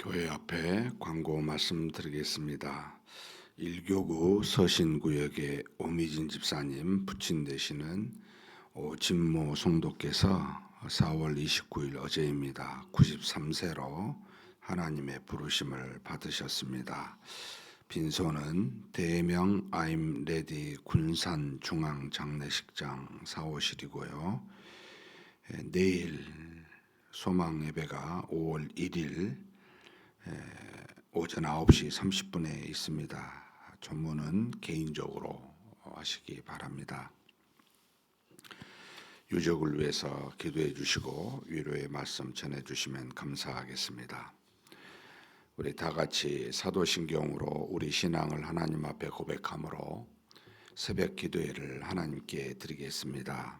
교회 앞에 광고 말씀드리겠습니다. 1교구 서신구역의 오미진 집사님 부친 되시는 진모 성도께서 4월 29일 어제입니다. 93세로 하나님의 부르심을 받으셨습니다. 빈소는 대명 I'm Ready 군산 중앙 장례식장 4호실이고요. 내일 소망 예배가 5월 1일 오전 9시 30분에 있습니다. 전문은 개인적으로 하시기 바랍니다. 유족을 위해서 기도해 주시고 위로의 말씀 전해 주시면 감사하겠습니다. 우리 다 같이 사도신경으로 우리 신앙을 하나님 앞에 고백함으로 새벽 기도회를 하나님께 드리겠습니다.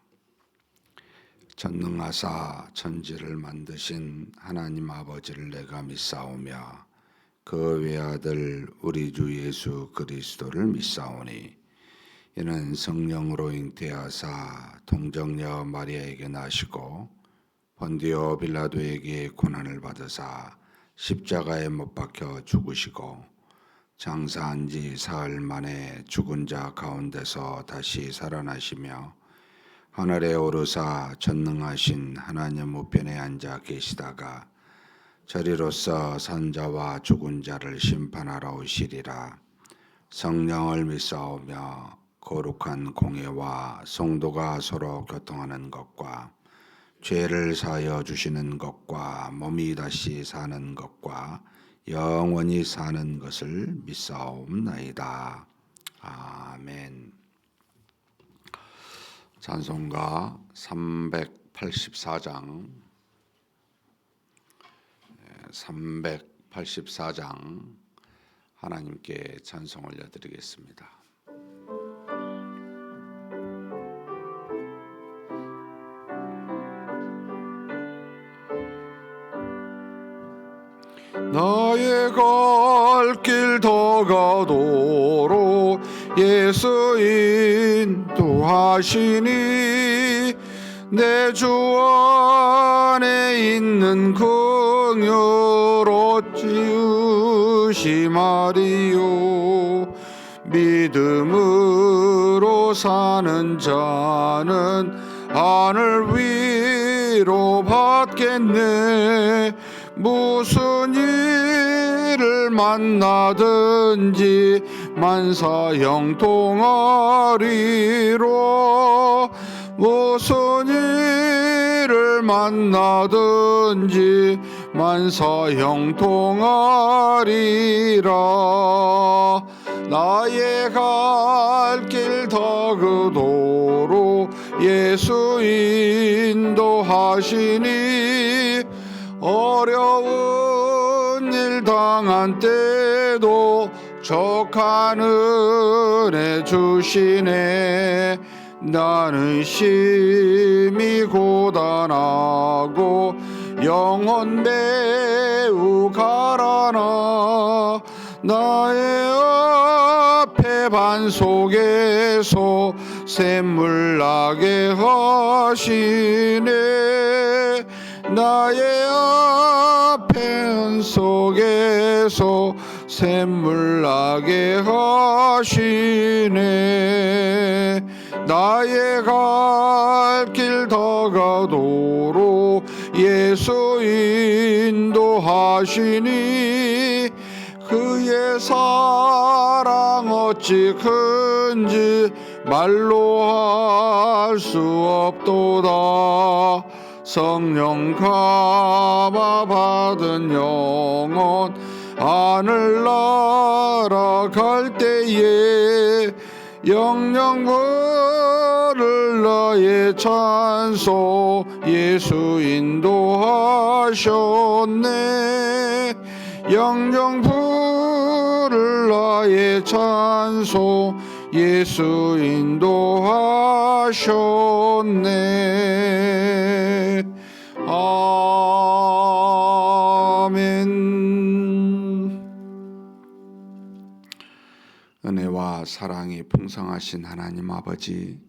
전능하사 천지를 만드신 하나님 아버지를 내가 믿사오며 그 외아들 우리 주 예수 그리스도를 믿사오니 이는 성령으로 잉태하사 동정녀 마리아에게 나시고 본디오 빌라도에게 고난을 받으사 십자가에 못 박혀 죽으시고 장사한 지 사흘 만에 죽은 자 가운데서 다시 살아나시며 하늘에 오르사 전능하신 하나님 우편에 앉아 계시다가 저리로서 산자와 죽은 자를 심판하러 오시리라. 성령을 믿사오며 거룩한 공예와 성도가 서로 교통하는 것과 죄를 사하여 주시는 것과 몸이 다시 사는 것과 영원히 사는 것을 믿사옵나이다. 아멘. 찬송가 384장 하나님께 찬송 올려드리겠습니다. 나의 갈 길 더 가도록 예수 인도하시니 내 주 안에 있는 긍휼 어찌 의심하리요. 믿음으로 사는 자는 하늘 위로 받겠네. 무슨 일을 만나든지 만사 형통하리로. 무슨 일을 만나든지 만사 형통하리라. 나의 갈 길 더 그도록 예수 인도하시니 어려운 일 당한 때도 족한 은혜 주시네. 나는 심히 고단하고 영혼 매우 가라나. 나의 앞에 반석에서 샘물 나게 하시네. 나의 앞에 속에서 샘물 나게 하시네. 나의 갈 길 더 가도록 예수 인도하시니 그의 사랑 어찌 큰지 말로 할 수 없도다. 성령 감화 받은 영혼 하늘 날아갈 때에 영영 부를 나의 찬송 예수 인도하셨네. 영영 부를 나의 찬송 예수 인도하셨네. 아멘. 은혜와 사랑이 풍성하신 하나님 아버지,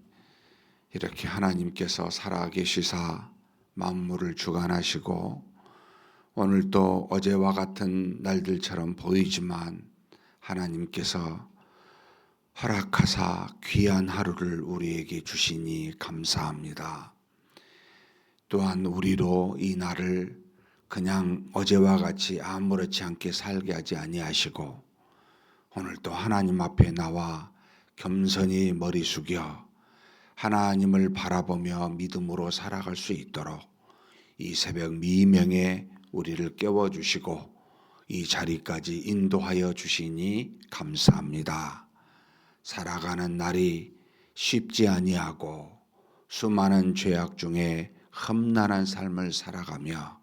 이렇게 하나님께서 살아계시사 만물을 주관하시고 오늘도 어제와 같은 날들처럼 보이지만 하나님께서 허락하사 귀한 하루를 우리에게 주시니 감사합니다. 또한 우리로 이 날을 그냥 어제와 같이 아무렇지 않게 살게 하지 아니하시고 오늘도 하나님 앞에 나와 겸손히 머리 숙여 하나님을 바라보며 믿음으로 살아갈 수 있도록 이 새벽 미명에 우리를 깨워주시고 이 자리까지 인도하여 주시니 감사합니다. 살아가는 날이 쉽지 아니하고 수많은 죄악 중에 험난한 삶을 살아가며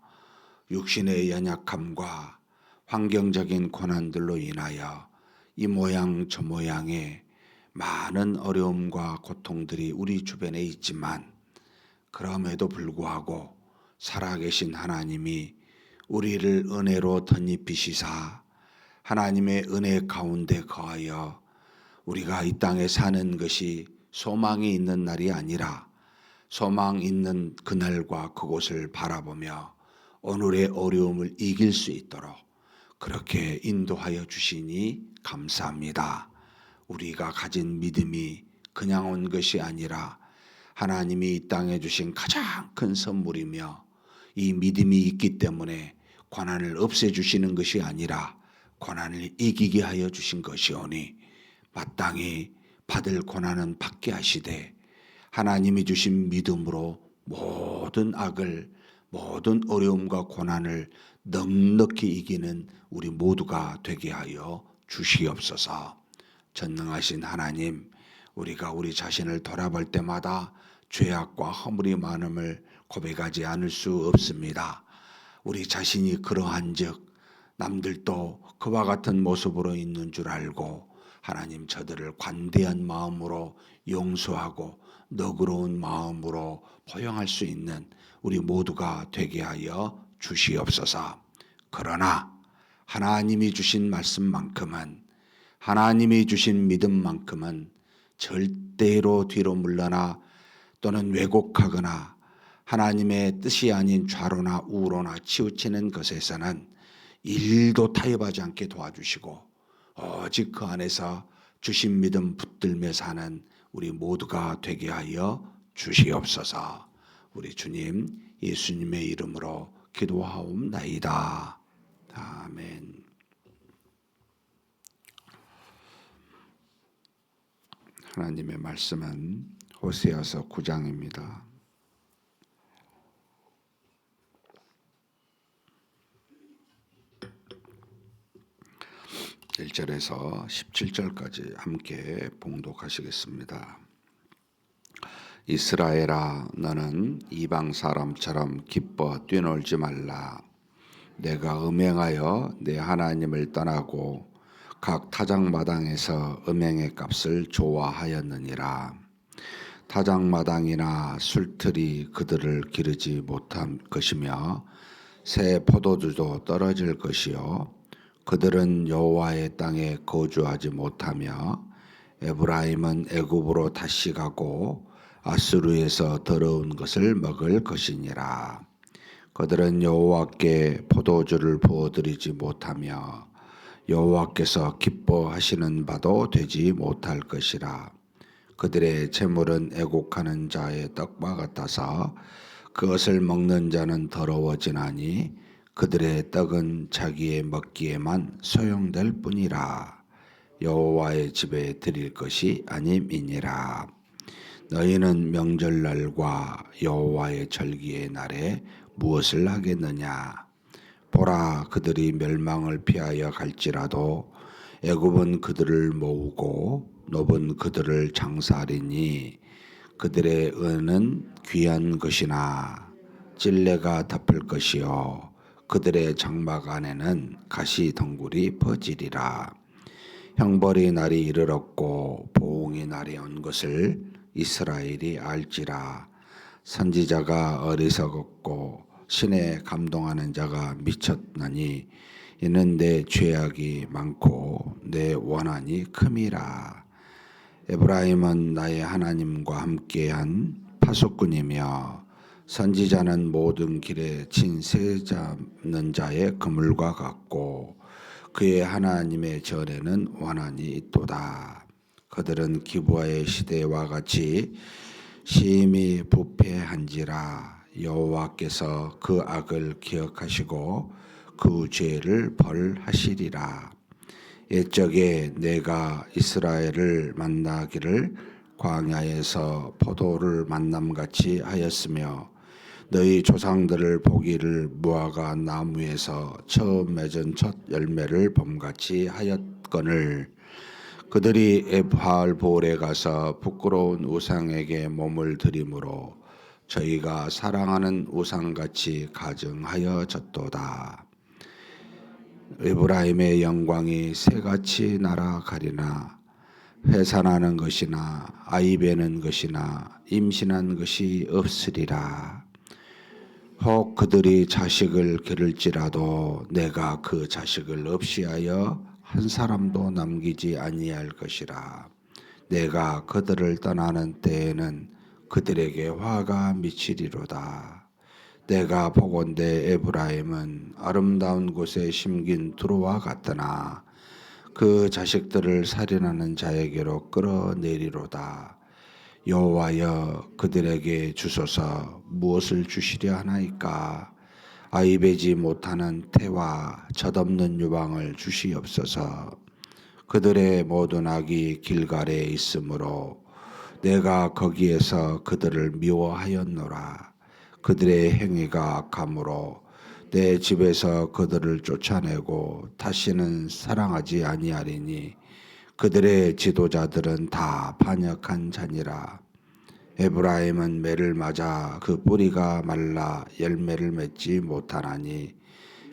육신의 연약함과 환경적인 고난들로 인하여 이 모양 저 모양의 많은 어려움과 고통들이 우리 주변에 있지만 그럼에도 불구하고 살아계신 하나님이 우리를 은혜로 덧입히시사 하나님의 은혜 가운데 거하여 우리가 이 땅에 사는 것이 소망이 있는 날이 아니라 소망 있는 그날과 그곳을 바라보며 오늘의 어려움을 이길 수 있도록 그렇게 인도하여 주시니 감사합니다. 우리가 가진 믿음이 그냥 온 것이 아니라 하나님이 이 땅에 주신 가장 큰 선물이며 이 믿음이 있기 때문에 고난을 없애주시는 것이 아니라 고난을 이기게 하여 주신 것이오니 마땅히 받을 고난은 받게 하시되 하나님이 주신 믿음으로 모든 악을 모든 어려움과 고난을 넉넉히 이기는 우리 모두가 되게 하여 주시옵소서. 전능하신 하나님, 우리가 우리 자신을 돌아볼 때마다 죄악과 허물이 많음을 고백하지 않을 수 없습니다. 우리 자신이 그러한즉 남들도 그와 같은 모습으로 있는 줄 알고 하나님 저들을 관대한 마음으로 용서하고 너그러운 마음으로 포용할 수 있는 우리 모두가 되게 하여 주시옵소서. 그러나 하나님이 주신 말씀만큼은 하나님이 주신 믿음만큼은 절대로 뒤로 물러나 또는 왜곡하거나 하나님의 뜻이 아닌 좌로나 우로나 치우치는 것에서는 일도 타협하지 않게 도와주시고 오직 그 안에서 주신 믿음 붙들며 사는 우리 모두가 되게 하여 주시옵소서. 우리 주님 예수님의 이름으로 기도하옵나이다. 아멘. 하나님의 말씀은 호세아서 9장입니다. 1절에서 17절까지 함께 봉독하시겠습니다. 이스라엘아, 너는 이방 사람처럼 기뻐 뛰놀지 말라. 내가 음행하여 내 하나님을 떠나고 각 타작마당에서 음행의 값을 좋아하였느니라. 타작마당이나 술틀이 그들을 기르지 못한 것이며 새 포도주도 떨어질 것이요 그들은 여호와의 땅에 거주하지 못하며 에브라임은 애굽으로 다시 가고 아수르에서 더러운 것을 먹을 것이니라. 그들은 여호와께 포도주를 부어드리지 못하며 여호와께서 기뻐하시는 바도 되지 못할 것이라. 그들의 재물은 애곡하는 자의 떡과 같아서 그것을 먹는 자는 더러워지나니 그들의 떡은 자기의 먹기에만 소용될 뿐이라. 여호와의 집에 드릴 것이 아님이니라. 너희는 명절날과 여호와의 절기의 날에 무엇을 하겠느냐? 보라, 그들이 멸망을 피하여 갈지라도 애굽은 그들을 모으고 노은 그들을 장사하리니 그들의 은은 귀한 것이나 찔레가 덮을 것이요 그들의 장막 안에는 가시 덩굴이 퍼지리라. 형벌의 날이 이르렀고 보응의 날이 온 것을 이스라엘이 알지라. 선지자가 어리석었고 신에 감동하는 자가 미쳤나니 이는 내 죄악이 많고 내 원한이 큼이라. 에브라임은 나의 하나님과 함께한 파수꾼이며 선지자는 모든 길에 진새 잡는 자의 그물과 같고 그의 하나님의 전에는 원한이 있도다. 그들은 기브아의 시대와 같이 심히 부패한지라. 여호와께서 그 악을 기억하시고 그 죄를 벌하시리라. 옛적에 내가 이스라엘을 만나기를 광야에서 포도를 만남같이 하였으며 너희 조상들을 보기를 무화과 나무에서 처음 맺은 첫 열매를 봄같이 하였거늘 그들이 에브할볼에 가서 부끄러운 우상에게 몸을 들이므로 저희가 사랑하는 우상같이 가증하여졌도다. 에브라임의 영광이 새같이 날아가리나 회산하는 것이나 아이 베는 것이나 임신한 것이 없으리라. 혹 그들이 자식을 기를지라도 내가 그 자식을 없이하여 한 사람도 남기지 아니할 것이라. 내가 그들을 떠나는 때에는 그들에게 화가 미치리로다. 내가 보건대 에브라임은 아름다운 곳에 심긴 두루와 같으나 그 자식들을 살인하는 자에게로 끌어내리로다. 여호와여 그들에게 주소서. 무엇을 주시려 하나이까? 아이 베지 못하는 태와 젖없는 유방을 주시옵소서. 그들의 모든 악이 길갈에 있으므로 내가 거기에서 그들을 미워하였노라. 그들의 행위가 악함으로 내 집에서 그들을 쫓아내고 다시는 사랑하지 아니하리니 그들의 지도자들은 다 반역한 자니라. 에브라임은 매를 맞아 그 뿌리가 말라 열매를 맺지 못하나니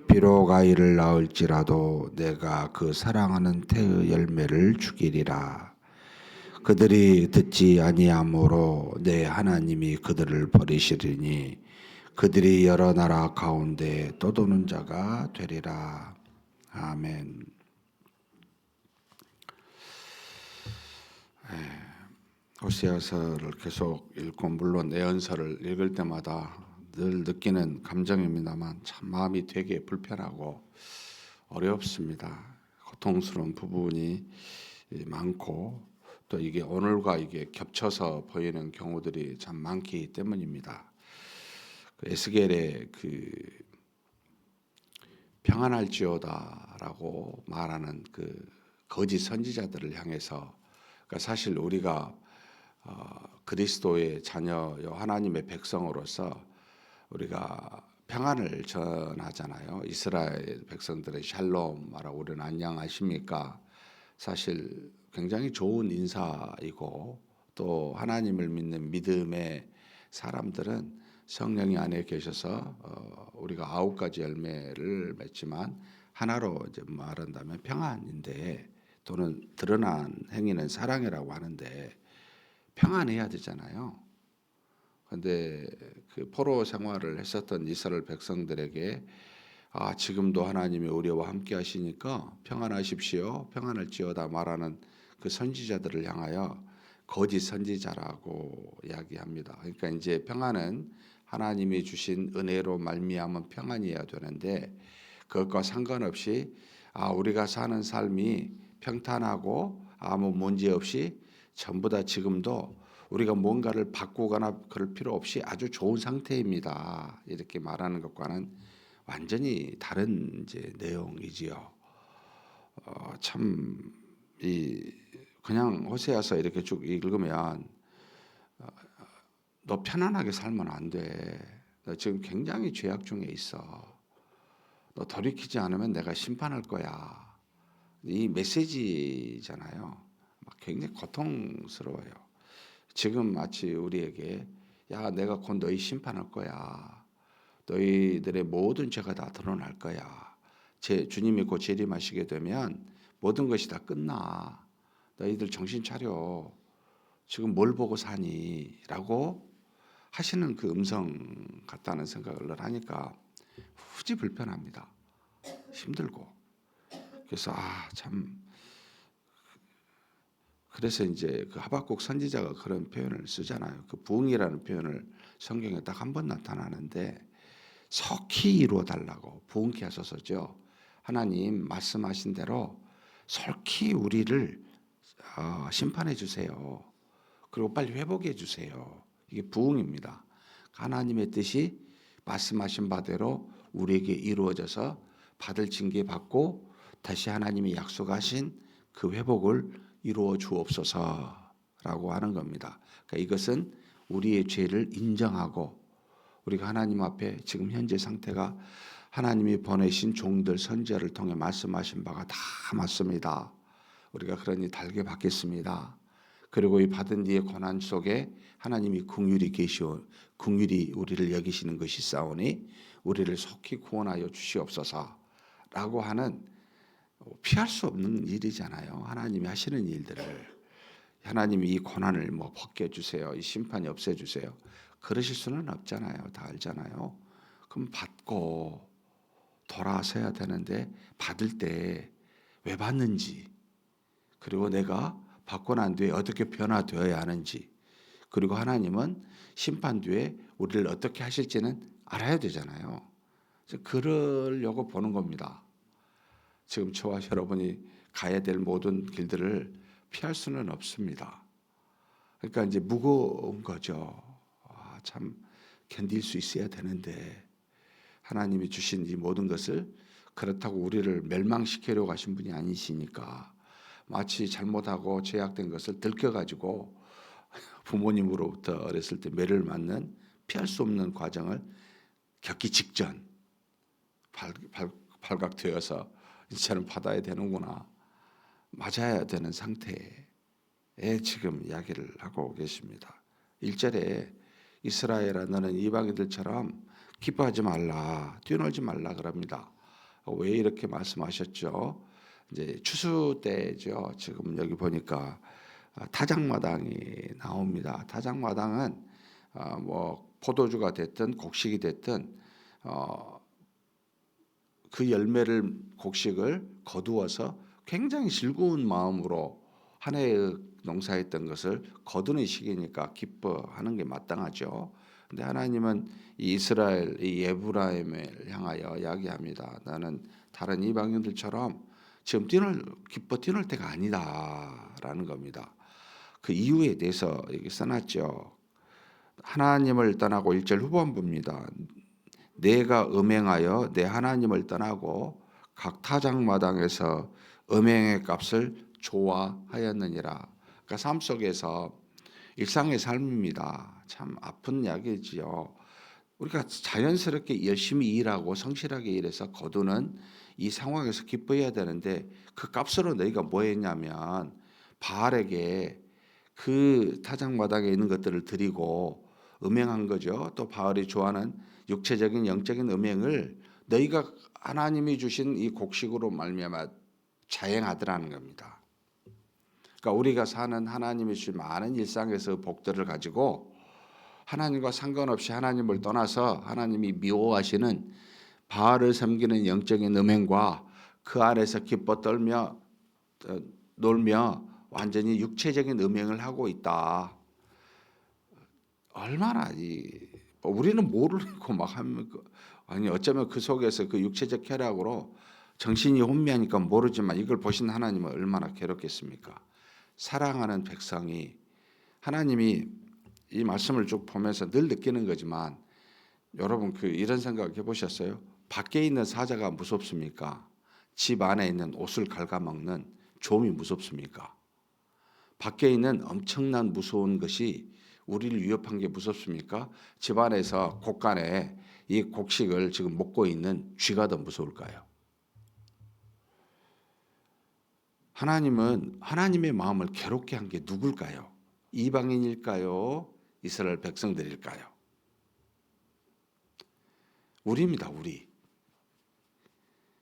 비록 아이를 낳을지라도 내가 그 사랑하는 태의 열매를 죽이리라. 그들이 듣지 아니하므로 내 하나님이 그들을 버리시리니 그들이 여러 나라 가운데 떠도는 자가 되리라. 아멘. 호세아서를 계속 읽고 물론 내연서를 읽을 때마다 늘 느끼는 감정입니다만 참 마음이 되게 불편하고 어렵습니다. 고통스러운 부분이 많고 또 이게 오늘과 이게 겹쳐서 보이는 경우들이 참 많기 때문입니다. 에스겔의 그 평안할지어다라고 말하는 그 거짓 선지자들을 향해서 그러니까 사실 우리가 그리스도의 자녀요 하나님의 백성으로서 우리가 평안을 전하잖아요. 이스라엘 백성들의 샬롬이라고 우리는 안녕하십니까? 사실 굉장히 좋은 인사이고 또 하나님을 믿는 믿음의 사람들은 성령이 안에 계셔서 우리가 9가지 열매를 맺지만 하나로 이제 말한다면 평안인데 또는 드러난 행위는 사랑이라고 하는데 평안해야 되잖아요. 그런데 그 포로 생활을 했었던 이스라엘 백성들에게 지금도 하나님이 우리와 함께 하시니까 평안하십시오. 평안할지어다 말하는 그 선지자들을 향하여 거짓 선지자라고 이야기합니다. 그러니까 이제 평안은 하나님이 주신 은혜로 말미암은 평안이어야 되는데 그것과 상관없이 우리가 사는 삶이 평탄하고 아무 문제 없이 전부 다 지금도 우리가 뭔가를 바꾸거나 그럴 필요 없이 아주 좋은 상태입니다. 이렇게 말하는 것과는 완전히 다른 이제 내용이지요. 참 그냥 호세아서 이렇게 쭉 읽으면 너 편안하게 살면 안 돼. 너 지금 굉장히 죄악 중에 있어. 너 돌이키지 않으면 내가 심판할 거야. 이 메시지잖아요. 굉장히 고통스러워요. 지금 마치 우리에게 내가 곧 너희 심판할 거야. 너희들의 모든 죄가 다 드러날 거야. 주님이 곧 재림하시게 되면 모든 것이 다 끝나. 너희들 정신 차려. 지금 뭘 보고 사니? 라고 하시는 그 음성 같다는 생각을 하니까 후지 불편합니다. 힘들고. 그래서 참 그래서 이제 그 하박국 선지자가 그런 표현을 쓰잖아요. 그 부흥이라는 표현을 성경에 딱 한 번 나타나는데 속히 이루어 달라고 부흥케 하소서죠. 하나님 말씀하신 대로 속히 우리를 심판해 주세요. 그리고 빨리 회복해 주세요. 이게 부흥입니다. 하나님의 뜻이 말씀하신 바대로 우리에게 이루어져서 받을 징계 받고 다시 하나님이 약속하신 그 회복을 이루어 주옵소서라고 하는 겁니다. 그러니까 이것은 우리의 죄를 인정하고 우리가 하나님 앞에 지금 현재 상태가 하나님이 보내신 종들 선지자를 통해 말씀하신 바가 다 맞습니다. 우리가 그러니 달게 받겠습니다. 그리고 이 받은 뒤의 고난 속에 하나님이 긍휼히 계시오, 긍휼히 우리를 여기시는 것이 싸우니 우리를 속히 구원하여 주시옵소서라고 하는 피할 수 없는 일이잖아요. 하나님이 하시는 일들을 하나님이 이 고난을 뭐 벗겨주세요, 이 심판이 없애주세요. 그러실 수는 없잖아요. 다 알잖아요. 그럼 받고 돌아서야 되는데 받을 때 왜 받는지, 그리고 내가 받고 난 뒤에 어떻게 변화되어야 하는지, 그리고 하나님은 심판 뒤에 우리를 어떻게 하실지는 알아야 되잖아요. 그래서 그러려고 보는 겁니다. 지금 저와 여러분이 가야 될 모든 길들을 피할 수는 없습니다. 그러니까 이제 무거운 거죠. 참 견딜 수 있어야 되는데 하나님이 주신 이 모든 것을 그렇다고 우리를 멸망시키려고 하신 분이 아니시니까 마치 잘못하고 죄악된 것을 들켜가지고 부모님으로부터 어렸을 때 매를 맞는 피할 수 없는 과정을 겪기 직전 발각되어서 이제는 받아야 되는구나, 맞아야 되는 상태에 지금 이야기를 하고 계십니다. 1절에 이스라엘아 너는 이방인들처럼 기뻐하지 말라, 뛰놀지 말라 그럽니다. 왜 이렇게 말씀하셨죠? 이제 추수 때죠. 지금 여기 보니까 타작마당이 나옵니다. 타작마당은 뭐 포도주가 됐든 곡식이 됐든 그 열매를 곡식을 거두어서 굉장히 즐거운 마음으로 한 해의 농사했던 것을 거두는 시기니까 기뻐하는 게 마땅하죠. 근데 하나님은 이 이스라엘 이 에브라임을 향하여 이야기합니다. 나는 다른 이방인들처럼 지금 기뻐 뛰놀 때가 아니다라는 겁니다. 그 이유에 대해서 여기 써놨죠. 하나님을 떠나고 1절 후반부입니다. 내가 음행하여 내 하나님을 떠나고 각 타작마당에서 음행의 값을 좋아하였느니라. 그러니까 삶 속에서 일상의 삶입니다. 참 아픈 이야기지요. 우리가 자연스럽게 열심히 일하고 성실하게 일해서 거두는 이 상황에서 기뻐해야 되는데 그 값으로 너희가 뭐 했냐면 바알에게 그 타작마당에 있는 것들을 드리고 음행한 거죠. 또 바알이 좋아하는 육체적인 영적인 음행을 너희가 하나님이 주신 이 곡식으로 말미암아 자행하더라는 겁니다. 그러니까 우리가 사는 하나님이 주신 많은 일상에서 복들을 가지고 하나님과 상관없이 하나님을 떠나서 하나님이 미워하시는 바알을 섬기는 영적인 음행과 그 안에서 기뻐 떨며 놀며 완전히 육체적인 음행을 하고 있다. 얼마나 우리는 모르고 막 하면 아니 어쩌면 그 속에서 그 육체적 쾌락으로 정신이 혼미하니까 모르지만 이걸 보신 하나님은 얼마나 괴롭겠습니까? 사랑하는 백성이 하나님이 이 말씀을 쭉 보면서 늘 느끼는 거지만 여러분 이런 생각 해보셨어요? 밖에 있는 사자가 무섭습니까? 집 안에 있는 옷을 갉아먹는 좀이 무섭습니까? 밖에 있는 엄청난 무서운 것이 우리를 위협한 게 무섭습니까? 집 안에서 곡간에 이 곡식을 지금 먹고 있는 쥐가 더 무서울까요? 하나님은 하나님의 마음을 괴롭게 한 게 누굴까요? 이방인일까요? 이스라엘 백성들일까요? 우리입니다. 우리.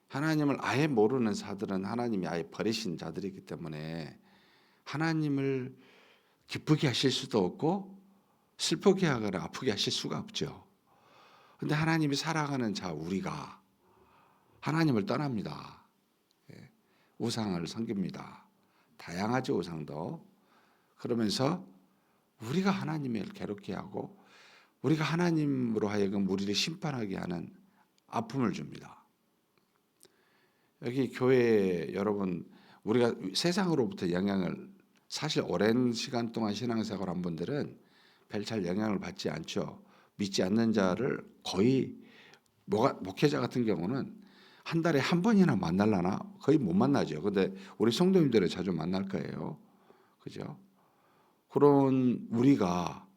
하나님을 아예 모르는 자들은 하나님이 아예 버리신 자들이기 때문에 하나님을 기쁘게 하실 수도 없고 슬프게 하거나 아프게 하실 수가 없죠. 그런데 하나님이 사랑하는 자 우리가 하나님을 떠납니다. 우상을 섬깁니다. 다양하죠, 우상도. 그러면서 우리가 하나님을 괴롭게 하고 우리가 하나님으로 하여금 우리를 심판하게 하는 아픔을 줍니다. 여기 교회 여러분, 우리가 세상으로부터 영향을 사실 오랜 시간 동안 신앙생활한 분들은 별 잘 영향을 받지 않죠. 믿지 않는 자를 거의 목회자 같은 경우는 한 달에 한 번이나 만날라나 거의 못 만나죠. 근데 우리 성도님들은 자주 만날 거예요. 그죠? 그런 우리가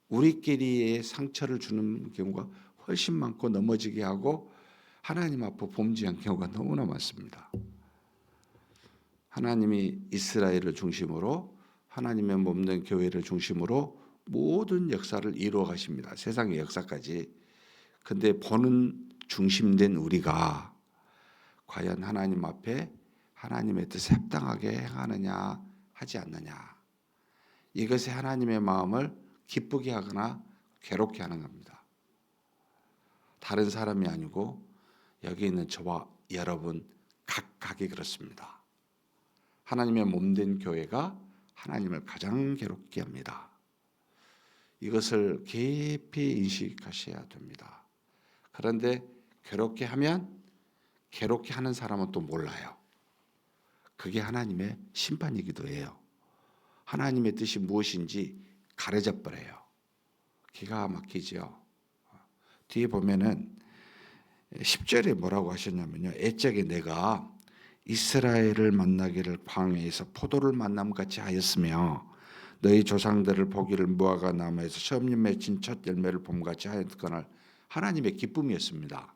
우리끼리의 상처를 주는 경우가 훨씬 많고 넘어지게 하고 하나님 앞에 범죄한 경우가 너무나 많습니다. 하나님이 이스라엘을 중심으로 하나님의 몸된 교회를 중심으로 모든 역사를 이루어 가십니다. 세상의 역사까지. 근데 보는 중심된 우리가 과연 하나님 앞에 하나님의 뜻에 합당하게 행하느냐 하지 않느냐, 이것이 하나님의 마음을 기쁘게 하거나 괴롭게 하는 겁니다. 다른 사람이 아니고 여기 있는 저와 여러분 각각이 그렇습니다. 하나님의 몸된 교회가 하나님을 가장 괴롭게 합니다. 이것을 깊이 인식하셔야 됩니다. 그런데 괴롭게 하면 괴롭게 하는 사람은 또 몰라요. 그게 하나님의 심판이기도 해요. 하나님의 뜻이 무엇인지 가려져 버려요. 기가 막히죠. 뒤에 보면은 10절에 뭐라고 하셨냐면요. 애적에 내가 이스라엘을 만나기를 광야에서 포도를 만남같이 하였으며 너희 조상들을 보기를 무화과 나무에서 처음 맺힌 첫 열매를 봄같이 하였거늘. 하나님의 기쁨이었습니다.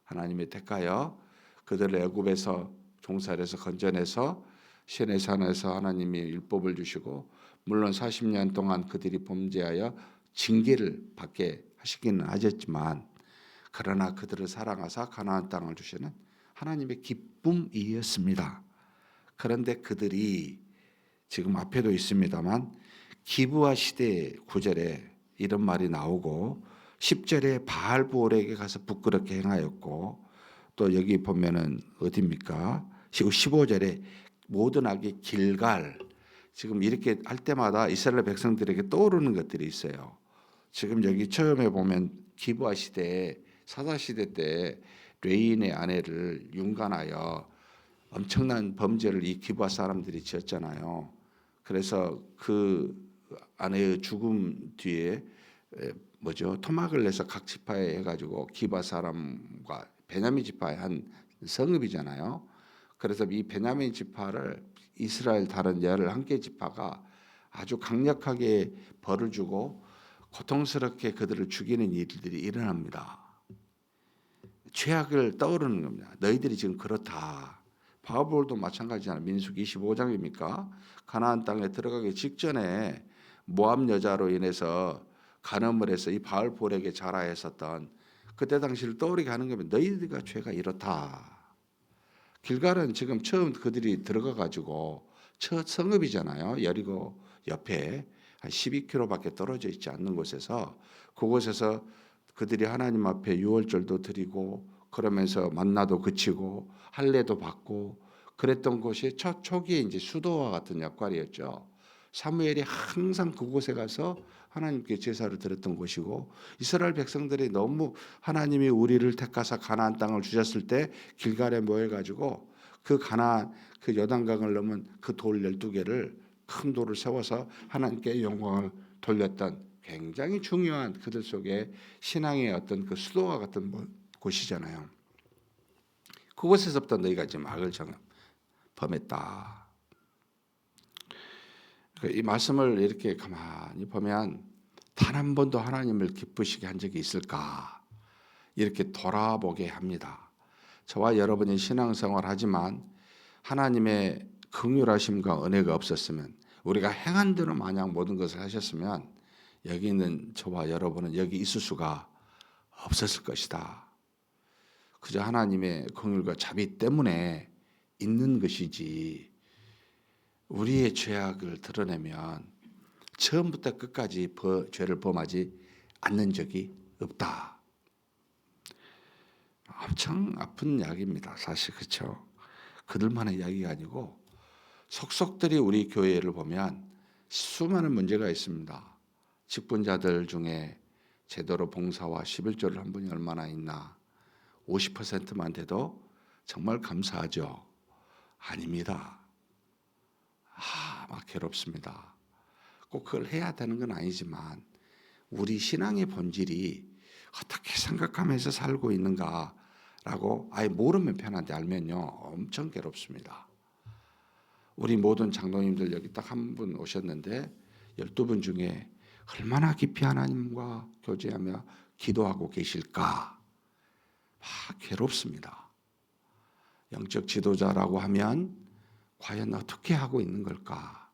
하나님의 택하여 그들을 애굽에서 종살에서 건져내서 시내 산에서 하나님이 율법을 주시고 물론 40년 동안 그들이 범죄하여 징계를 받게 하시기는 하셨지만 그러나 그들을 사랑하사 가나안 땅을 주시는 하나님의 기쁨이었습니다. 그런데 그들이 지금 앞에도 있습니다만 기브아 시대 9절에 이런 말이 나오고 10절에 바알보올에게 가서 부끄럽게 행하였고 또 여기 보면은 어디입니까? 15절에 모든 악이 길갈. 지금 이렇게 할 때마다 이스라엘 백성들에게 떠오르는 것들이 있어요. 지금 여기 처음에 보면 기브아 시대에 사사 시대 때 레인의 아내를 윤관하여 엄청난 범죄를 이 기브아 사람들이 지었잖아요. 그래서 그 아내의 죽음 뒤에 토막을 내서 각 지파에 해가지고 기브아 사람과 베냐민 지파의 한 성읍이잖아요. 그래서 이 베냐민 지파를 이스라엘 다른 11개 지파가 아주 강력하게 벌을 주고 고통스럽게 그들을 죽이는 일들이 일어납니다. 죄악을 떠오르는 겁니다. 너희들이 지금 그렇다. 바울도 마찬가지잖아요. 민수기 25장입니까? 가나안 땅에 들어가기 직전에 모압 여자로 인해서 간음을 해서 이 바알볼에게 자라했었던 그때 당시를 떠오르게 하는 겁니다. 너희들과 죄가 이렇다. 길갈은 지금 처음 그들이 들어가 가지고 첫 성읍이잖아요. 여리고 옆에 한 12km밖에 떨어져 있지 않는 곳에서 그곳에서 그들이 하나님 앞에 유월절도 드리고 그러면서 만나도 그치고 할례도 받고 그랬던 곳이 첫 초기에 이제 수도와 같은 역할이었죠. 사무엘이 항상 그곳에 가서 하나님께 제사를 드렸던 곳이고 이스라엘 백성들이 너무 하나님이 우리를 택하사 가나안 땅을 주셨을 때 길갈에 모여 가지고 그 가나안 그 요단강을 넘은 그 돌 12개를 큰 돌을 세워서 하나님께 영광을 돌렸던 굉장히 중요한 그들 속에 신앙의 어떤 그 수도와 같은 곳이잖아요. 그곳에서부터 너희가 지금 악을 범했다. 이 말씀을 이렇게 가만히 보면 단 한 번도 하나님을 기쁘시게 한 적이 있을까? 이렇게 돌아보게 합니다. 저와 여러분이 신앙생활 하지만 하나님의 긍휼하심과 은혜가 없었으면 우리가 행한 대로 마냥 모든 것을 하셨으면 여기 있는 저와 여러분은 여기 있을 수가 없었을 것이다. 그저 하나님의 긍휼과 자비 때문에 있는 것이지 우리의 죄악을 드러내면 처음부터 끝까지 죄를 범하지 않는 적이 없다. 엄청 아픈 이야기입니다. 사실 그렇죠. 그들만의 이야기가 아니고 속속들이 우리 교회를 보면 수많은 문제가 있습니다. 직분자들 중에 제대로 봉사와 11조를 한 분이 얼마나 있나? 50%만 돼도 정말 감사하죠. 아닙니다. 막 괴롭습니다. 꼭 그걸 해야 되는 건 아니지만 우리 신앙의 본질이 어떻게 생각하면서 살고 있는가라고 아예 모르면 편한데 알면요 엄청 괴롭습니다. 우리 모든 장로님들 여기 딱 한 분 오셨는데 12분 중에 얼마나 깊이 하나님과 교제하며 기도하고 계실까? 괴롭습니다. 영적 지도자라고 하면 과연 어떻게 하고 있는 걸까?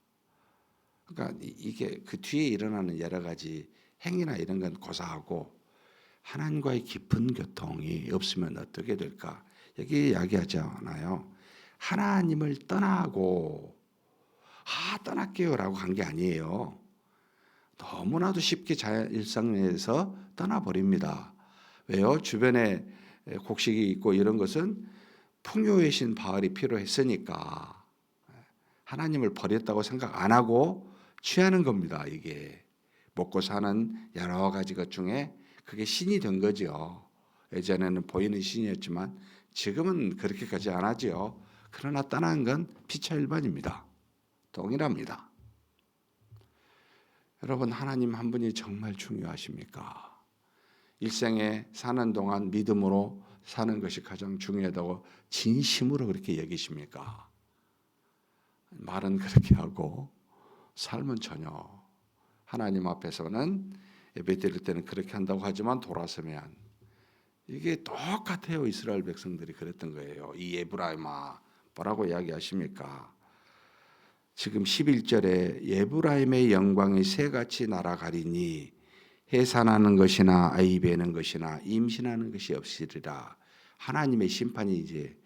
그러니까 이게 그 뒤에 일어나는 여러 가지 행위나 이런 건 고사하고 하나님과의 깊은 교통이 없으면 어떻게 될까? 여기 이야기하지 않아요. 하나님을 떠나고 떠날게요라고 한 게 아니에요. 너무나도 쉽게 일상에서 떠나버립니다. 왜요? 주변에 곡식이 있고 이런 것은 풍요의 신 바알이 필요했으니까 하나님을 버렸다고 생각 안 하고 취하는 겁니다. 이게 먹고 사는 여러 가지 것 중에 그게 신이 된 거죠. 예전에는 보이는 신이었지만 지금은 그렇게까지 안 하죠. 그러나 떠난 건 피차일반입니다. 동일합니다. 여러분, 하나님 한 분이 정말 중요하십니까? 일생에 사는 동안 믿음으로 사는 것이 가장 중요하다고 진심으로 그렇게 여기십니까? 말은 그렇게 하고 삶은 전혀. 하나님 앞에서는 예배 드릴 때는 그렇게 한다고 하지만 돌아서면 이게 똑같아요. 이스라엘 백성들이 그랬던 거예요. 이 에브라임아 뭐라고 이야기하십니까? 지금 11절에 에브라임의 영광이 새같이 날아가리니 해산하는 것이나 아이베는 것이나 임신하는 것이 없으리라. 하나님의 심판이 이제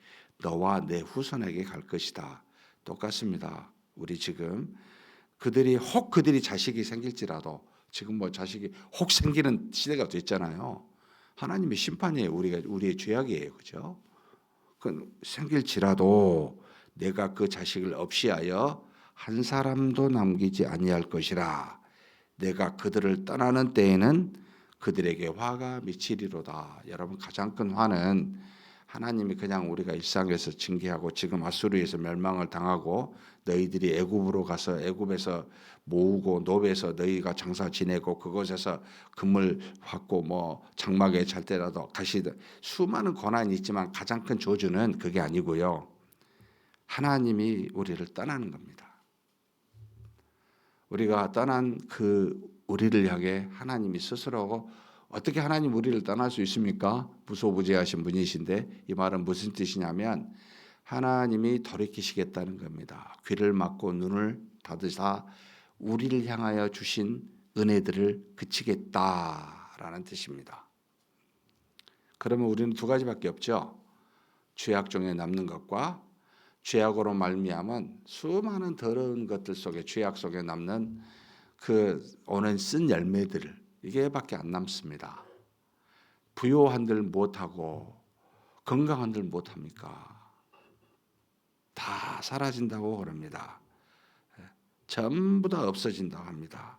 너와 내 후손에게 갈 것이다. 똑같습니다. 우리 지금 그들이 자식이 생길지라도 지금 뭐 자식이 혹 생기는 시대가 됐잖아요. 하나님의 심판이에요. 우리의 죄악이에요. 그죠? 그 생길지라도 내가 그 자식을 없이하여 한 사람도 남기지 아니할 것이라. 내가 그들을 떠나는 때에는 그들에게 화가 미치리로다. 여러분, 가장 큰 화는 하나님이 그냥 우리가 일상에서 징계하고 지금 아수르에서 멸망을 당하고 너희들이 애굽으로 가서 애굽에서 모으고 노베에서 너희가 장사 지내고 그곳에서 금을 받고 뭐 장막에 잘 때라도 다시 수많은 고난이 있지만 가장 큰 저주는 그게 아니고요. 하나님이 우리를 떠나는 겁니다. 우리가 떠난 우리를 향해 하나님이 스스로 어떻게 하나님 우리를 떠날 수 있습니까? 무소부재하신 분이신데 이 말은 무슨 뜻이냐면 하나님이 돌이키시겠다는 겁니다. 귀를 막고 눈을 닫으사 우리를 향하여 주신 은혜들을 그치겠다라는 뜻입니다. 그러면 우리는 두 가지밖에 없죠. 죄악 중에 남는 것과 죄악으로 말미암은 수많은 더러운 것들 속에 죄악 속에 남는 오는 쓴 열매들 이게밖에 안 남습니다. 부요한들 못하고 건강한들 못합니까? 다 사라진다고 그럽니다. 전부 다 없어진다고 합니다.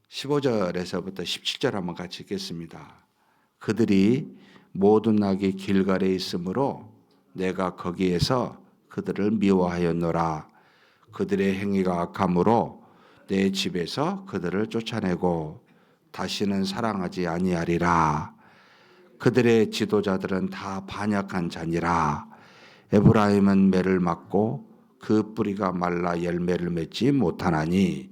15절에서부터 17절 한번 같이 읽겠습니다. 그들이 모든 낙이 길갈에 있으므로 내가 거기에서 그들을 미워하였노라. 그들의 행위가 악함으로 내 집에서 그들을 쫓아내고 다시는 사랑하지 아니하리라. 그들의 지도자들은 다 반역한 자니라. 에브라임은 매를 맞고 그 뿌리가 말라 열매를 맺지 못하나니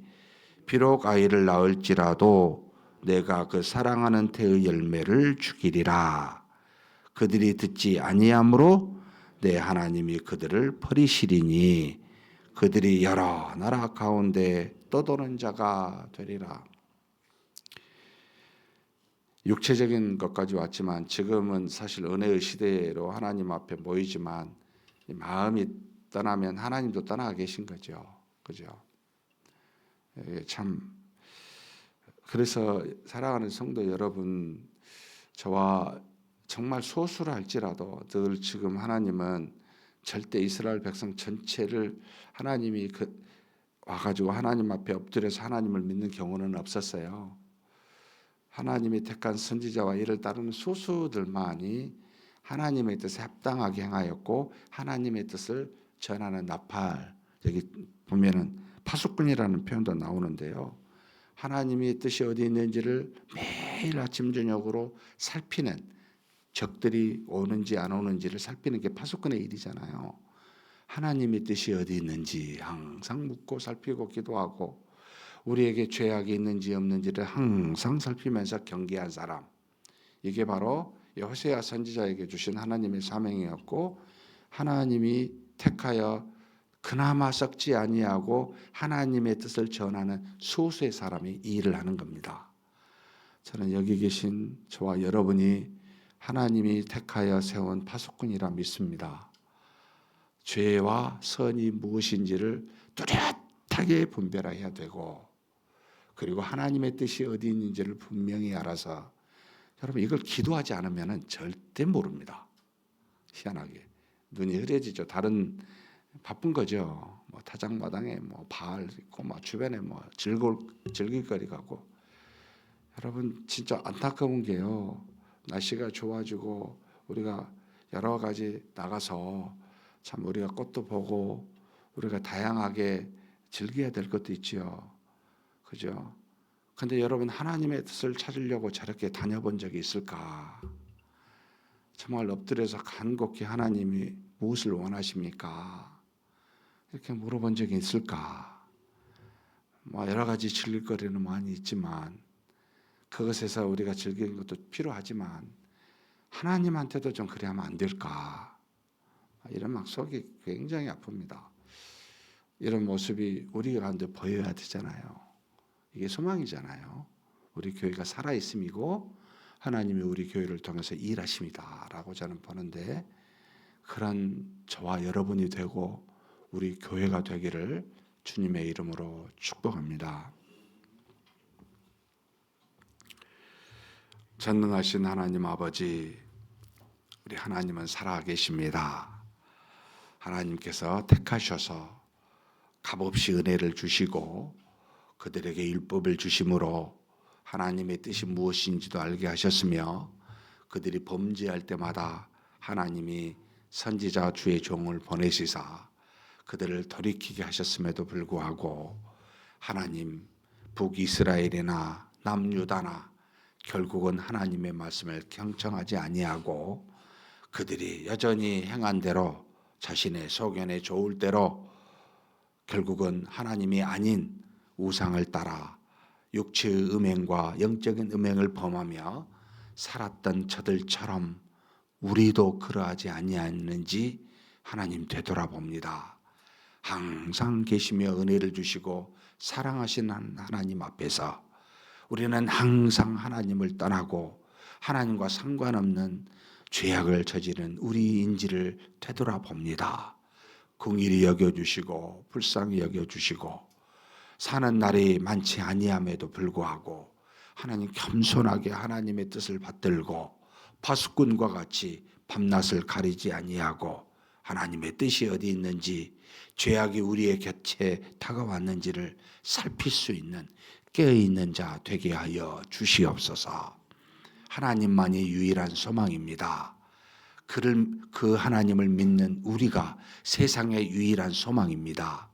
비록 아이를 낳을지라도 내가 그 사랑하는 태의 열매를 죽이리라. 그들이 듣지 아니함으로 내 하나님이 그들을 버리시리니 그들이 여러 나라 가운데 떠도는 자가 되리라. 육체적인 것까지 왔지만 지금은 사실 은혜의 시대로 하나님 앞에 모이지만 마음이 떠나면 하나님도 떠나 계신 거죠. 그죠? 참 그래서 사랑하는 성도 여러분, 저와 정말 소수라 할지라도 늘 지금 하나님은 절대 이스라엘 백성 전체를 하나님이 와가지고 하나님 앞에 엎드려서 하나님을 믿는 경우는 없었어요. 하나님이 택한 선지자와 이를 따르는 소수들만이 하나님의 뜻에 합당하게 행하였고 하나님의 뜻을 전하는 나팔, 여기 보면은 파수꾼이라는 표현도 나오는데요. 하나님의 뜻이 어디 있는지를 매일 아침 저녁으로 살피는, 적들이 오는지 안 오는지를 살피는 게 파수꾼의 일이잖아요. 하나님의 뜻이 어디 있는지 항상 묻고 살피고 기도하고 우리에게 죄악이 있는지 없는지를 항상 살피면서 경계한 사람. 이게 바로 호세아 선지자에게 주신 하나님의 사명이었고 하나님이 택하여 그나마 썩지 아니하고 하나님의 뜻을 전하는 소수의 사람이 이 일을 하는 겁니다. 저는 여기 계신 저와 여러분이 하나님이 택하여 세운 파수꾼이라 믿습니다. 죄와 선이 무엇인지를 뚜렷하게 분별해야 되고 그리고 하나님의 뜻이 어디 있는지를 분명히 알아서 여러분 이걸 기도하지 않으면 절대 모릅니다. 희한하게 눈이 흐려지죠. 다른 바쁜 거죠. 뭐 타작마당에 뭐 발 있고 뭐 주변에 뭐 즐길거리 가고 여러분 진짜 안타까운 게요. 날씨가 좋아지고 우리가 여러 가지 나가서 참 우리가 꽃도 보고 우리가 다양하게 즐겨야 될 것도 있지요. 그죠? 근데 여러분 하나님의 뜻을 찾으려고 저렇게 다녀본 적이 있을까? 정말 엎드려서 간곡히 하나님이 무엇을 원하십니까? 이렇게 물어본 적이 있을까? 뭐 여러 가지 즐길 거리는 많이 있지만 그것에서 우리가 즐기는 것도 필요하지만 하나님한테도 좀 그래 하면 안 될까? 이런 막 속이 굉장히 아픕니다. 이런 모습이 우리 가운데 보여야 되잖아요. 이게 소망이잖아요. 우리 교회가 살아있음이고 하나님이 우리 교회를 통해서 일하십니다라고 저는 보는데 그런 저와 여러분이 되고 우리 교회가 되기를 주님의 이름으로 축복합니다. 전능하신 하나님 아버지, 우리 하나님은 살아계십니다. 하나님께서 택하셔서 값없이 은혜를 주시고 그들에게 율법을 주심으로 하나님의 뜻이 무엇인지도 알게 하셨으며 그들이 범죄할 때마다 하나님이 선지자 주의 종을 보내시사 그들을 돌이키게 하셨음에도 불구하고 하나님 북이스라엘이나 남유다나 결국은 하나님의 말씀을 경청하지 아니하고 그들이 여전히 행한 대로 자신의 소견에 좋을 대로 결국은 하나님이 아닌 우상을 따라 육체의 음행과 영적인 음행을 범하며 살았던 저들처럼 우리도 그러하지 아니하는지 하나님 되돌아봅니다. 항상 계시며 은혜를 주시고 사랑하신 하나님 앞에서 우리는 항상 하나님을 떠나고 하나님과 상관없는 죄악을 저지른 우리인지를 되돌아봅니다. 긍휼히 여겨주시고 불쌍히 여겨주시고 사는 날이 많지 아니함에도 불구하고 하나님 겸손하게 하나님의 뜻을 받들고 파수꾼과 같이 밤낮을 가리지 아니하고 하나님의 뜻이 어디 있는지 죄악이 우리의 곁에 다가왔는지를 살필 수 있는 깨어있는 자 되게 하여 주시옵소서. 하나님만이 유일한 소망입니다. 그 하나님을 믿는 우리가 세상의 유일한 소망입니다.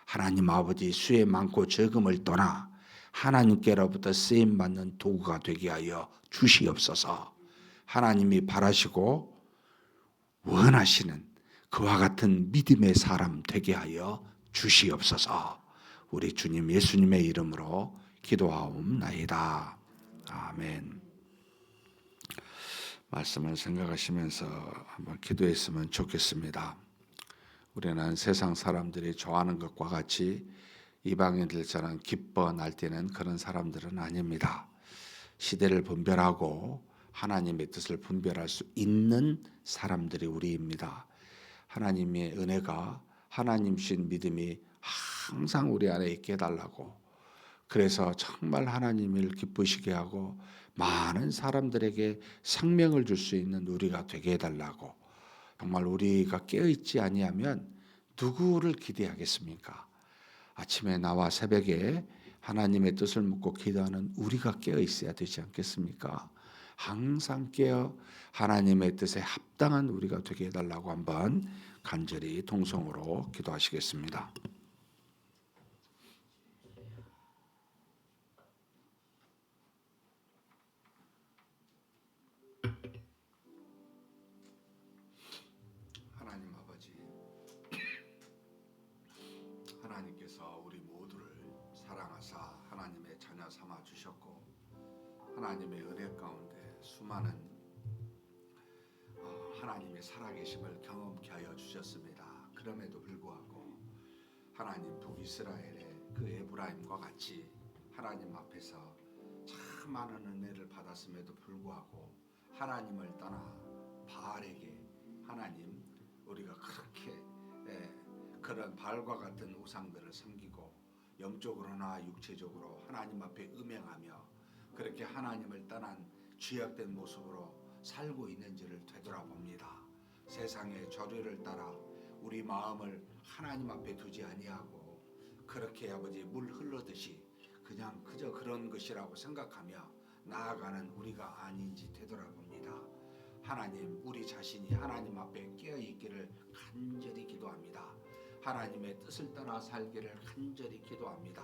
하나님 아버지 수에 많고 적음을 떠나 하나님께로부터 쓰임받는 도구가 되게 하여 주시옵소서. 하나님이 바라시고 원하시는 그와 같은 믿음의 사람 되게 하여 주시옵소서. 우리 주님 예수님의 이름으로 기도하옵나이다. 아멘. 말씀을 생각하시면서 한번 기도했으면 좋겠습니다. 우리는 세상 사람들이 좋아하는 것과 같이 이방인들처럼 기뻐 날뛰는 그런 사람들은 아닙니다. 시대를 분별하고 하나님의 뜻을 분별할 수 있는 사람들이 우리입니다. 하나님의 은혜가 하나님 주신 믿음이 항상 우리 안에 있게 해달라고, 그래서 정말 하나님을 기쁘시게 하고 많은 사람들에게 생명을 줄 수 있는 우리가 되게 해달라고. 정말 우리가 깨어있지 아니하면 누구를 기대하겠습니까? 아침에 나와 새벽에 하나님의 뜻을 묻고 기도하는 우리가 깨어 있어야 되지 않겠습니까? 항상 깨어 하나님의 뜻에 합당한 우리가 되게 해달라고 한번 간절히 통성으로 기도하시겠습니다. 하나님 아버지, 하나님께서 우리 모두를 사랑하사 하나님의 자녀 삼아 주셨고, 하나님의 은혜 가운데 수많은 하나님의 살아계심을 경험케 하여 주셨습니다. 그럼에도 불구하고 하나님 북이스라엘의 그 에브라임과 같이 하나님 앞에서 참 많은 은혜를 받았음에도 불구하고 하나님을 떠나 바알에게 하나님 우리가 그렇게 그런 바알과 같은 우상들을 섬기고 영적으로나 육체적으로 하나님 앞에 음행하며 그렇게 하나님을 떠난 죄악된 모습으로 살고 있는지를 되돌아봅니다. 세상의 저류를 따라 우리 마음을 하나님 앞에 두지 아니하고 그렇게 아버지 물 흘러듯이 그냥 그저 그런 것이라고 생각하며 나아가는 우리가 아닌지 되돌아봅니다. 하나님, 우리 자신이 하나님 앞에 깨어있기를 간절히 기도합니다. 하나님의 뜻을 따라 살기를 간절히 기도합니다.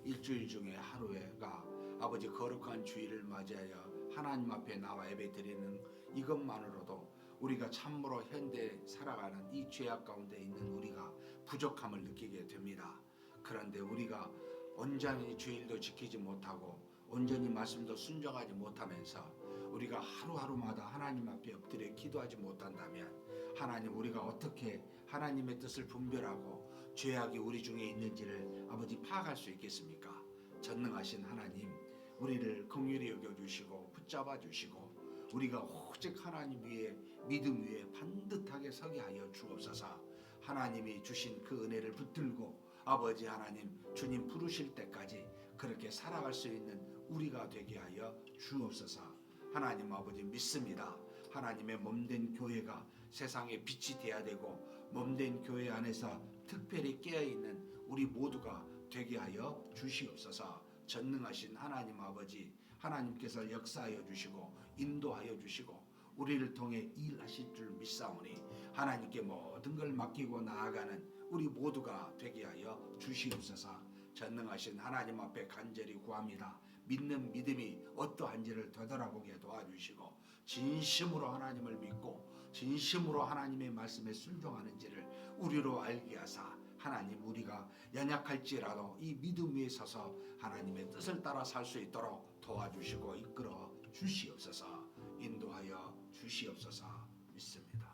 일주일 중에 하루가 아버지 거룩한 주일을 맞이하여 하나님 앞에 나와 예배드리는 이것만으로도 우리가 참으로 현대에 살아가는 이 죄악 가운데 있는 우리가 부족함을 느끼게 됩니다. 그런데 우리가 온전히 주일도 지키지 못하고 온전히 말씀도 순종하지 못하면서 우리가 하루하루마다 하나님 앞에 엎드려 기도하지 못한다면 하나님, 우리가 어떻게 하나님의 뜻을 분별하고 죄악이 우리 중에 있는지를 아버지 파악할 수 있겠습니까? 전능하신 하나님, 우리를 긍휼히 여겨주시고 붙잡아 주시고 우리가 오직 하나님 위에 믿음 위에 반듯하게 서게 하여 주옵소서. 하나님이 주신 그 은혜를 붙들고 아버지 하나님, 주님 부르실 때까지 그렇게 살아갈 수 있는 우리가 되게 하여 주옵소서. 하나님 아버지 믿습니다. 하나님의 몸된 교회가 세상에 빛이 되어야 되고 몸된 교회 안에서 특별히 깨어있는 우리 모두가 되게 하여 주시옵소서. 전능하신 하나님 아버지, 하나님께서 역사하여 주시고 인도하여 주시고 우리를 통해 일하실 줄 믿사오니 하나님께 모든 걸 맡기고 나아가는 우리 모두가 되게 하여 주시옵소서. 전능하신 하나님 앞에 간절히 구합니다. 믿는 믿음이 어떠한지를 되돌아보게 도와주시고 진심으로 하나님을 믿고 진심으로 하나님의 말씀에 순종하는지를 우리로 알게 하사 하나님, 우리가 연약할지라도 이 믿음 위에 서서 하나님의 뜻을 따라 살 수 있도록 도와주시고 이끌어 주시옵소서. 인도하여 주시옵소서. 믿습니다.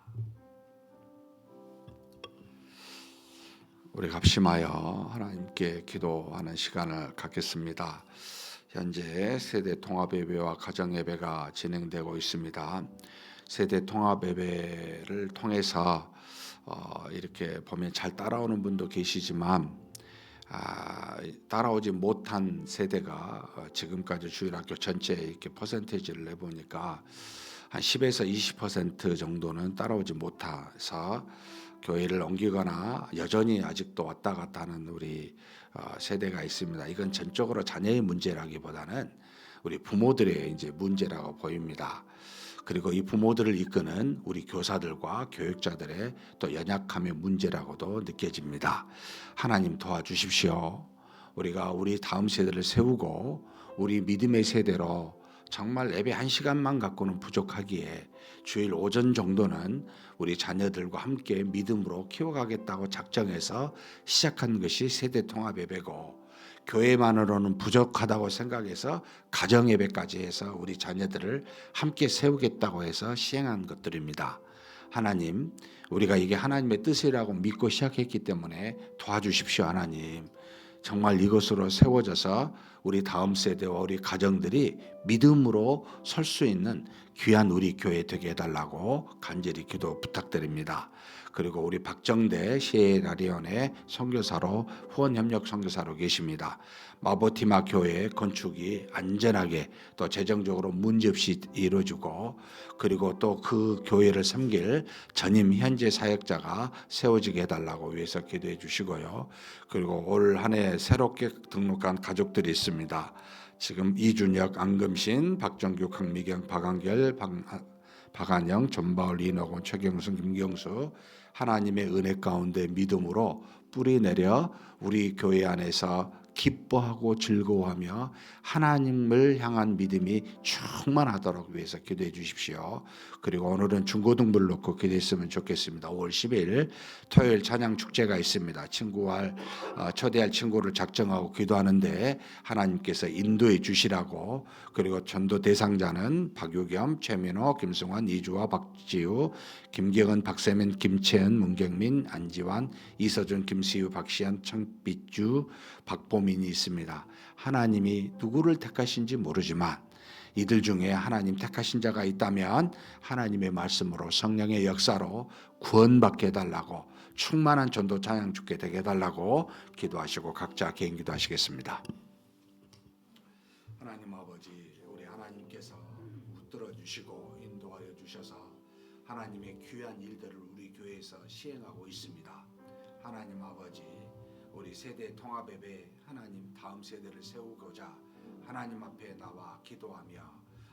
우리 합심하여 하나님께 기도하는 시간을 갖겠습니다. 현재 세대 통합 예배와 가정 예배가 진행되고 있습니다. 세대 통합 예배를 통해서 이렇게 보면 잘 따라오는 분도 계시지만 따라오지 못한 세대가 지금까지 주일학교 전체 이렇게 퍼센테이지를 내보니까 한 10에서 20% 정도는 따라오지 못해서 교회를 옮기거나 여전히 아직도 왔다 갔다 하는 우리 세대가 있습니다. 이건 전적으로 자녀의 문제라기보다는 우리 부모들의 이제 문제라고 보입니다. 그리고 이 부모들을 이끄는 우리 교사들과 교육자들의 또 연약함의 문제라고도 느껴집니다. 하나님 도와주십시오. 우리가 우리 다음 세대를 세우고 우리 믿음의 세대로 정말 예배 1시간만 갖고는 부족하기에 주일 오전 정도는 우리 자녀들과 함께 믿음으로 키워가겠다고 작정해서 시작한 것이 세대 통합 예배고, 교회만으로는 부족하다고 생각해서 가정 예배까지 해서 우리 자녀들을 함께 세우겠다고 해서 시행한 것들입니다. 하나님, 우리가 이게 하나님의 뜻이라고 믿고 시작했기 때문에 도와주십시오. 하나님, 정말 이것으로 세워져서 우리 다음 세대와 우리 가정들이 믿음으로 설 수 있는 귀한 우리 교회 되게 해달라고 간절히 기도 부탁드립니다. 그리고 우리 박정대 시에라리온의 선교사로 후원협력 선교사로 계십니다. 마보티마 교회 건축이 안전하게 또 재정적으로 문제없이 이루어지고 그리고 또 그 교회를 섬길 전임 현재 사역자가 세워지게 해달라고 위해서 기도해 주시고요. 그리고 올 한 해 새롭게 등록한 가족들이 있습니다. 지금 이준혁, 안금신, 박정규, 강미경, 박한결, 박한영, 전바울, 이노곤, 최경순, 김경수 하나님의 은혜 가운데 믿음으로 뿌리 내려 우리 교회 안에서 기뻐하고 즐거워하며 하나님을 향한 믿음이 충만하도록 위해서 기도해 주십시오. 그리고 오늘은 중고등부를 놓고 기도했으면 좋겠습니다. 5월 10일 토요일 찬양 축제가 있습니다. 초대할 친구를 작정하고 기도하는데 하나님께서 인도해 주시라고. 그리고 전도 대상자는 박유겸, 최민호, 김승환, 이주화, 박지우, 김경은, 박세민, 김채은, 문경민, 안지환, 이서준, 김시우, 박시현, 청빛주, 박보민이 있습니다. 하나님이 누구를 택하신지 모르지만 이들 중에 하나님 택하신 자가 있다면 하나님의 말씀으로 성령의 역사로 구원받게 해달라고, 충만한 전도 찬양 주게 되게 해달라고 기도하시고 각자 개인 기도하시겠습니다. 하나님 아버지, 우리 하나님께서 붙들어 주시고 인도하여 주셔서 하나님의 귀한 일들을 우리 교회에서 시행하고 있습니다. 하나님 아버지, 우리 세대 통합예배 하나님 다음 세대를 세우고자 하나님 앞에 나와 기도하며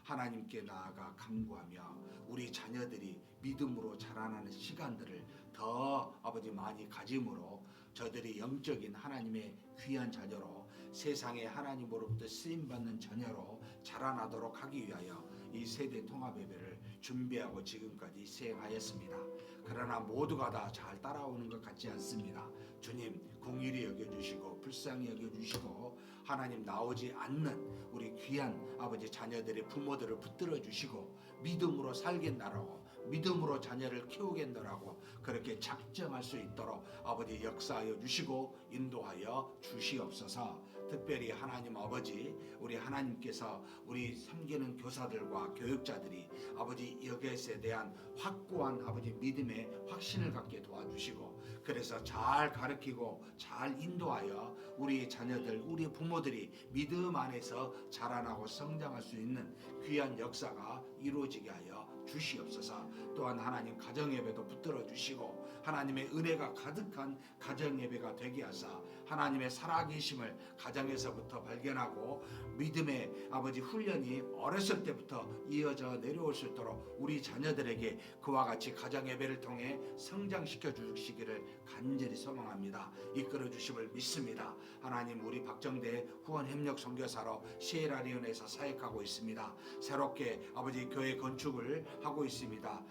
하나님께 나아가 간구하며 우리 자녀들이 믿음으로 자라나는 시간들을 더 아버지 많이 가짐으로 저들이 영적인 하나님의 귀한 자녀로 세상에 하나님으로부터 쓰임받는 자녀로 자라나도록 하기 위하여 이 세대 통합예배를 준비하고 지금까지 시행하였습니다. 그러나 모두가 다 잘 따라오는 것 같지 않습니다. 주님 긍휼히 여겨주시고 불쌍히 여겨주시고 하나님 나오지 않는 우리 귀한 아버지 자녀들의 부모들을 붙들어 주시고 믿음으로 살겠나라고, 믿음으로 자녀를 키우겠노라고 그렇게 작정할 수 있도록 아버지 역사하여 주시고 인도하여 주시옵소서. 특별히 하나님 아버지, 우리 하나님께서 우리 섬기는 교사들과 교육자들이 아버지 여기에 대한 확고한 아버지 믿음의 확신을 갖게 도와주시고 그래서 잘 가르치고 잘 인도하여 우리 자녀들, 우리 부모들이 믿음 안에서 자라나고 성장할 수 있는 귀한 역사가 이루어지게 하여 주시옵소서. 또한 하나님 가정예배도 붙들어 주시고 하나님의 은혜가 가득한 가정예배가 되게 하사 하나님의 살아계심을 가정에서부터 발견하고 믿음의 아버지 훈련이 어렸을 때부터 이어져 내려올 수 있도록 우리 자녀들에게 그와 같이 가정예배를 통해 성장시켜 주시기를 간절히 소망합니다. 이끌어 주심을 믿습니다. 하나님, 우리 박정대 후원협력 선교사로 시에라리온에서 사역하고 있습니다. 새롭게 아버지 교회 건축을 하고 있습니다.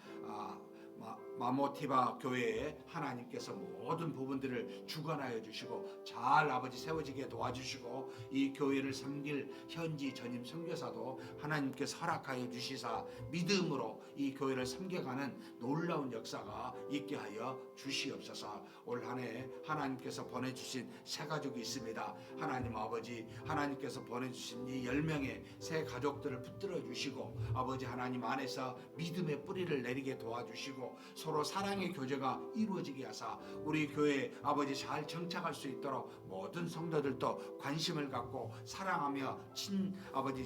마모티바 교회에 하나님께서 모든 부분들을 주관하여 주시고 잘 아버지 세워지게 도와주시고 이 교회를 섬길 현지 전임 선교사도 하나님께서 허락하여 주시사 믿음으로 이 교회를 섬겨가는 놀라운 역사가 있게 하여 주시옵소서. 올 한 해 하나님께서 보내주신 새 가족이 있습니다. 하나님 아버지, 하나님께서 보내주신 이 10명의 새 가족들을 붙들어 주시고 아버지 하나님 안에서 믿음의 뿌리를 내리게 도와주시고 서로 사랑의 교제가 이루어지게 하사 우리 교회 아버지 잘 정착할 수 있도록 모든 성도들도 관심을 갖고 사랑하며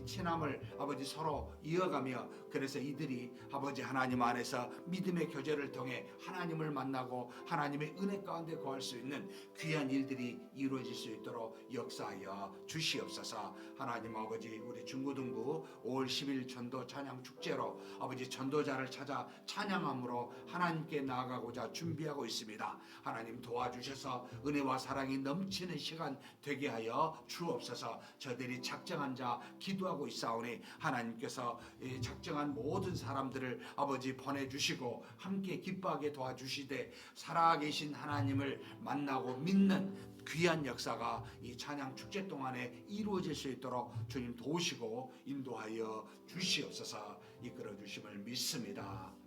친함을 아버지 서로 이어가며 그래서 이들이 아버지 하나님 안에서 믿음의 교제를 통해 하나님을 만나고 하나님의 은혜 가운데 거할 수 있는 귀한 일들이 이루어질 수 있도록 역사하여 주시옵소서. 하나님 아버지, 우리 중고등부 5월 10일 전도 찬양 축제로 아버지 전도자를 찾아 찬양함으로 하나님께 나아가고자 준비하고 있습니다. 하나님 도와주셔서 은혜와 사랑이 넘치는 시간 되게 하여 주옵소서. 저들이 작정한 자 기도하고 있사오니 하나님께서 작정한 모든 사람들을 아버지 보내주시고 함께 기뻐하게 도와주시되 살아계신 하나님을 만나고 믿는 귀한 역사가 이 찬양 축제 동안에 이루어질 수 있도록 주님 도우시고 인도하여 주시옵소서. 이끌어 주심을 믿습니다.